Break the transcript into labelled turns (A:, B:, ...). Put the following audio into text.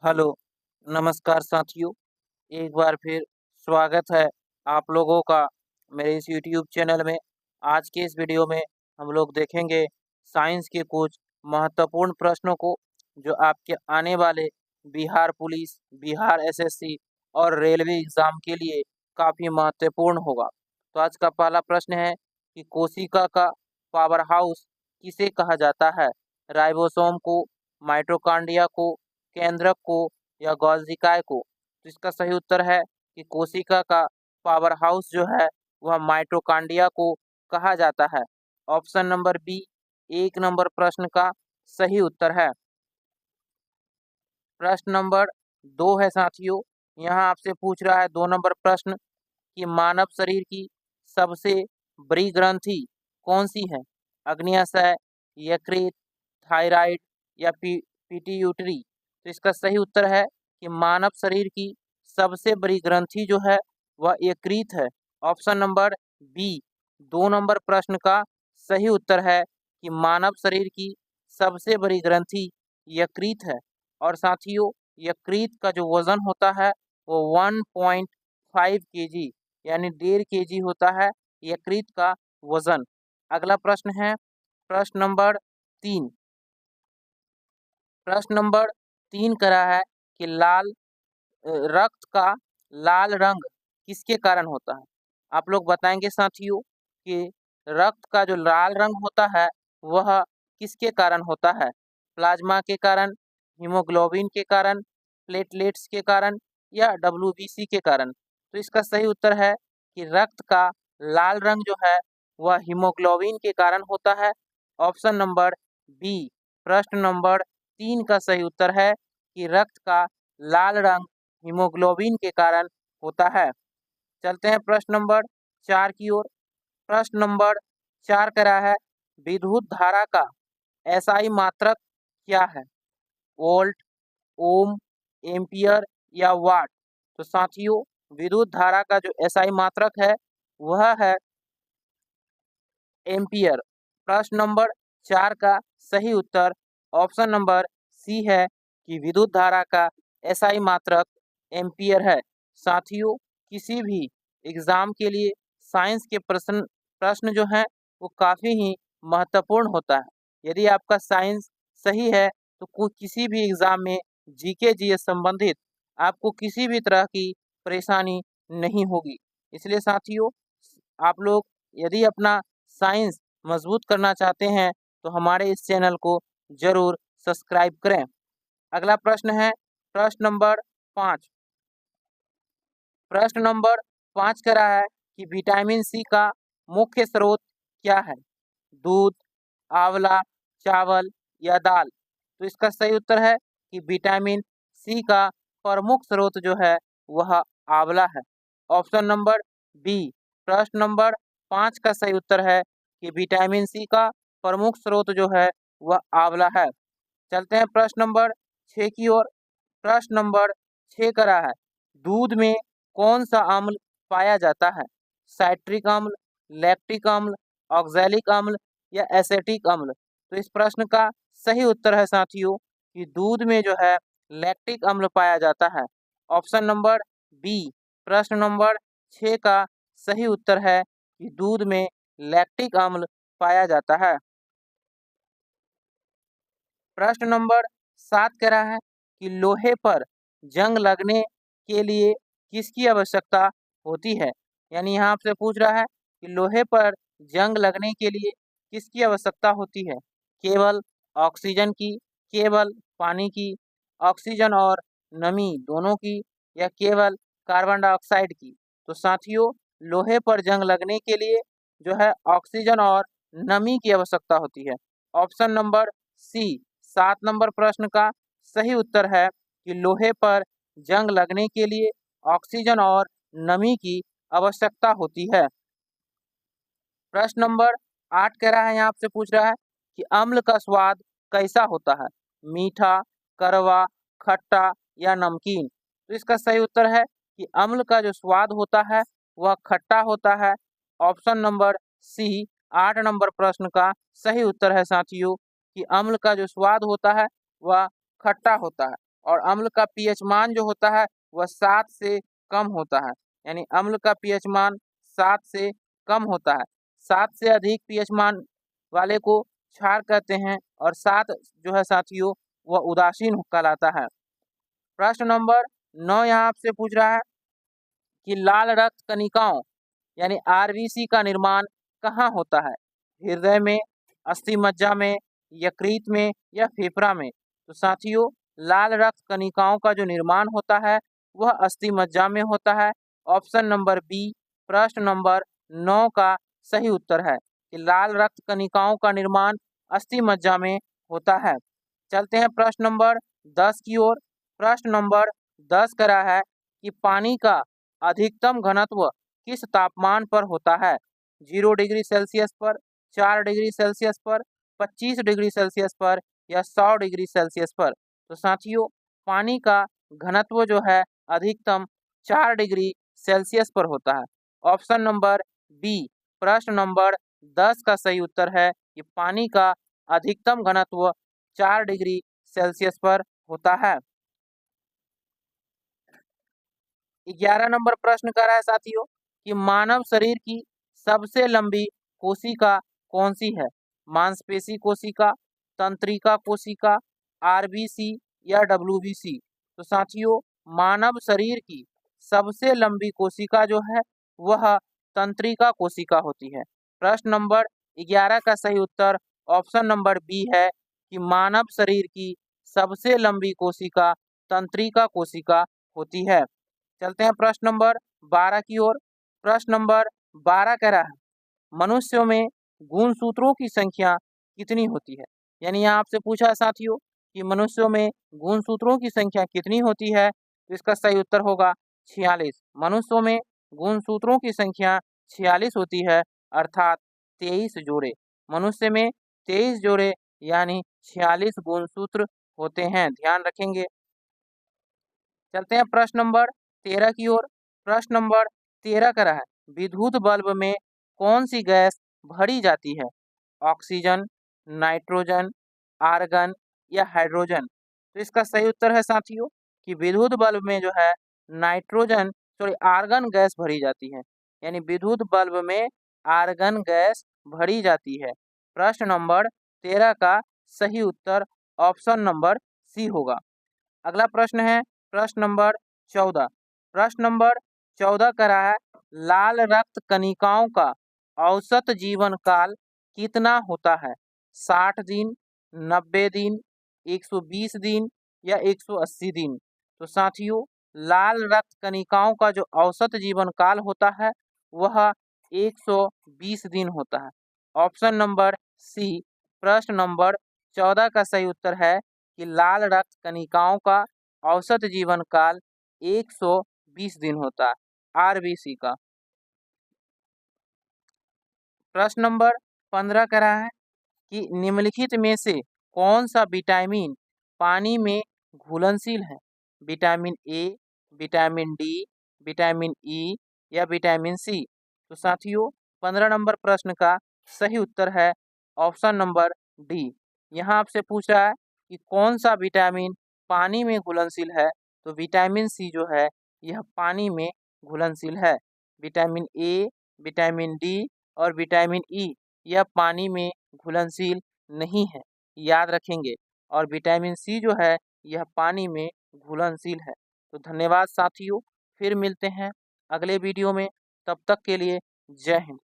A: Hello, नमस्कार साथियों। एक बार फिर स्वागत है आप लोगों का मेरे इस यूट्यूब चैनल में। आज के इस वीडियो में हम लोग देखेंगे साइंस के कुछ महत्वपूर्ण प्रश्नों को जो आपके आने वाले बिहार पुलिस, बिहार एसएससी और रेलवे एग्ज़ाम के लिए काफ़ी महत्वपूर्ण होगा। तो आज का पहला प्रश्न है कि कोशिका का पावर हाउस किसे कहा जाता है? राइबोसोम को, माइटोकॉन्ड्रिया को, केंद्रक को या कोशिकाएं को? तो इसका सही उत्तर है कि कोशिका का पावर हाउस जो है वह माइटोकॉन्ड्रिया को कहा जाता है। ऑप्शन नंबर बी 1 नंबर प्रश्न का सही उत्तर है। प्रश्न नंबर 2 है साथियों। यहाँ आपसे पूछ रहा है 2 नंबर प्रश्न कि मानव शरीर की सबसे बड़ी ग्रंथि कौन सी है? अग्न्याशय, यकृत, थायराइड या पिट्यूटरी? तो इसका सही उत्तर है कि मानव शरीर की सबसे बड़ी ग्रंथि जो है वह यकृत है। ऑप्शन नंबर बी 2 नंबर प्रश्न का सही उत्तर है कि मानव शरीर की सबसे बड़ी ग्रंथि यकृत है। और साथियों, यकृत का जो वजन होता है वो 1.5 केजी यानी 1.5 केजी होता है यकृत का वजन। अगला प्रश्न है प्रश्न नंबर 3। प्रश्न नंबर 3 कह रहा है कि रक्त का लाल रंग किसके कारण होता है? आप लोग बताएंगे साथियों कि रक्त का जो लाल रंग होता है वह किसके कारण होता है? प्लाज्मा के कारण, हीमोग्लोबिन के कारण, प्लेटलेट्स के कारण या डब्ल्यूबीसी के कारण? तो इसका सही उत्तर है कि रक्त का लाल रंग जो है वह हीमोग्लोबिन के कारण होता है। ऑप्शन नंबर बी प्रश्न नंबर 3 का सही उत्तर है कि रक्त का लाल रंग हीमोग्लोबिन के कारण होता है। चलते हैं प्रश्न नंबर 4 की ओर। प्रश्न नंबर 4 कह रहा है विद्युत धारा का एसआई मात्रक क्या है? वोल्ट, ओम, एम्पियर या वाट? तो साथियों, विद्युत धारा का जो एसआई मात्रक है वह है एम्पियर। प्रश्न नंबर 4 का सही उत्तर ऑप्शन नंबर सी है कि विद्युत धारा का एसआई मात्रक एम्पियर है। साथियों, किसी भी एग्जाम के लिए साइंस के प्रश्न प्रश्न जो हैं वो काफ़ी ही महत्वपूर्ण होता है। यदि आपका साइंस सही है तो किसी भी एग्जाम में जीके जीएस संबंधित आपको किसी भी तरह की परेशानी नहीं होगी। इसलिए साथियों, आप लोग यदि अपना साइंस मजबूत करना चाहते हैं तो हमारे इस चैनल को जरूर सब्सक्राइब करें। अगला प्रश्न है प्रश्न नंबर 5। प्रश्न नंबर 5 कह रहा है कि विटामिन सी का मुख्य स्रोत क्या है? दूध, आंवला, चावल या दाल? तो इसका सही उत्तर है कि विटामिन सी का प्रमुख स्रोत जो है वह आंवला है। ऑप्शन नंबर बी प्रश्न नंबर 5 का सही उत्तर है कि विटामिन सी का प्रमुख स्रोत जो है वह आंवला है। चलते हैं प्रश्न नंबर 6 की ओर। प्रश्न नंबर 6 का रहा है दूध में कौन सा अम्ल पाया जाता है? साइट्रिक अम्ल, लैक्टिक अम्ल, ऑक्सैलिक अम्ल या एसेटिक अम्ल? तो इस प्रश्न का सही उत्तर है साथियों कि दूध में जो है लैक्टिक अम्ल पाया जाता है। ऑप्शन नंबर बी प्रश्न नंबर 6 का सही उत्तर है कि दूध में लैक्टिक अम्ल पाया जाता है। प्रश्न नंबर 7 कह रहा है कि लोहे पर जंग लगने के लिए किसकी आवश्यकता होती है? यानी यहाँ आपसे पूछ रहा है कि लोहे पर जंग लगने के लिए किसकी आवश्यकता होती है? केवल ऑक्सीजन की, केवल पानी की, ऑक्सीजन और नमी दोनों की या केवल कार्बन डाइऑक्साइड की? तो साथियों, लोहे पर जंग लगने के लिए जो है ऑक्सीजन और नमी की आवश्यकता होती है। ऑप्शन नंबर सी 7 नंबर प्रश्न का सही उत्तर है कि लोहे पर जंग लगने के लिए ऑक्सीजन और नमी की आवश्यकता होती है। प्रश्न नंबर 8 कह रहा है, यहाँ आपसे पूछ रहा है कि अम्ल का स्वाद कैसा होता है? मीठा, कड़वा, खट्टा या नमकीन? तो इसका सही उत्तर है कि अम्ल का जो स्वाद होता है वह खट्टा होता है। ऑप्शन नंबर सी 8 नंबर प्रश्न का सही उत्तर है साथियों कि अम्ल का जो स्वाद होता है वह खट्टा होता है। और अम्ल का पीएच मान जो होता है वह 7 से कम होता है। यानी अम्ल का पीएच मान 7 से कम होता है। 7 से अधिक पीएच मान वाले को क्षार कहते हैं और 7 जो है साथियों वह उदासीन कहलाता है। प्रश्न नंबर 9 यहाँ आपसे पूछ रहा है कि लाल रक्त कणिकाओं यानी आरबीसी का निर्माण कहाँ होता है? हृदय में, अस्थि मज्जा में, यकृत में या फेफड़ा में? तो साथियों लाल रक्त कणिकाओं का जो निर्माण होता है वह अस्थि मज्जा में होता है। ऑप्शन नंबर बी प्रश्न नंबर 9 का सही उत्तर है कि लाल रक्त कणिकाओं का निर्माण अस्थि मज्जा में होता है। चलते हैं प्रश्न नंबर 10 की ओर। प्रश्न नंबर 10 कह रहा है कि पानी का अधिकतम घनत्व किस तापमान पर होता है? 0 डिग्री सेल्सियस पर, 4 डिग्री सेल्सियस पर, 25 डिग्री सेल्सियस पर या 100 डिग्री सेल्सियस पर? तो साथियों पानी का घनत्व जो है अधिकतम 4 डिग्री सेल्सियस पर होता है। ऑप्शन नंबर बी प्रश्न नंबर 10 का सही उत्तर है कि पानी का अधिकतम घनत्व 4 डिग्री सेल्सियस पर होता है। 11 नंबर प्रश्न कर रहा है साथियों कि मानव शरीर की सबसे लंबी कोशिका कौन सी है? मांसपेशी कोशिका, तंत्रिका कोशिका, आरबीसी या डब्ल्यूबीसी? तो साथियों मानव शरीर की सबसे लंबी कोशिका जो है वह तंत्रिका कोशिका होती है। प्रश्न नंबर 11 का सही उत्तर ऑप्शन नंबर बी है कि मानव शरीर की सबसे लंबी कोशिका तंत्रिका कोशिका होती है। चलते हैं प्रश्न नंबर 12 की ओर। प्रश्न नंबर 12 कह रहा है मनुष्यों में गुणसूत्रों की संख्या कितनी होती है? यानी यहाँ आपसे पूछा है साथियों कि मनुष्यों में गुणसूत्रों की संख्या कितनी होती है? तो इसका सही उत्तर होगा 46। मनुष्यों में गुणसूत्रों की संख्या 46 होती है अर्थात 23 जोड़े। मनुष्य में 23 जोड़े यानी 46 गुणसूत्र होते हैं, ध्यान रखेंगे। चलते हैं प्रश्न नंबर 13 की ओर। प्रश्न नंबर 13 का है विद्युत बल्ब में कौन सी गैस भरी जाती है? ऑक्सीजन, नाइट्रोजन, आर्गन या हाइड्रोजन? तो इसका सही उत्तर है साथियों कि विद्युत बल्ब में जो है नाइट्रोजन आर्गन गैस भरी जाती है। यानी विद्युत बल्ब में आर्गन गैस भरी जाती है। प्रश्न नंबर 13 का सही उत्तर ऑप्शन नंबर सी होगा। अगला प्रश्न है प्रश्न नंबर 14। प्रश्न नंबर 14 का रहा है लाल रक्त कणिकाओं का औसत जीवन काल कितना होता है? 60 दिन, 90 दिन, 120 दिन या 180 दिन? तो साथियों लाल रक्त कणिकाओं का जो औसत जीवन काल होता है वह 120 दिन होता है। ऑप्शन नंबर सी प्रश्न नंबर 14 का सही उत्तर है कि लाल रक्त कणिकाओं का औसत जीवन काल 120 दिन होता है आरबीसी का। प्रश्न नंबर 15 का रहा है कि निम्नलिखित में से कौन सा विटामिन पानी में घुलनशील है? Vitamin A, vitamin D, vitamin E या विटामिन सी? तो साथियों 15 नंबर प्रश्न का सही उत्तर है ऑप्शन नंबर डी। यहाँ आपसे पूछ रहा है कि कौन सा विटामिन पानी में घुलनशील है? तो विटामिन सी जो है यह पानी में घुलनशील है। विटामिन ए, विटामिन डी और विटामिन ई यह पानी में घुलनशील नहीं है, याद रखेंगे। और विटामिन सी जो है यह पानी में घुलनशील है। तो धन्यवाद साथियों, फिर मिलते हैं अगले वीडियो में, तब तक के लिए जय हिंद।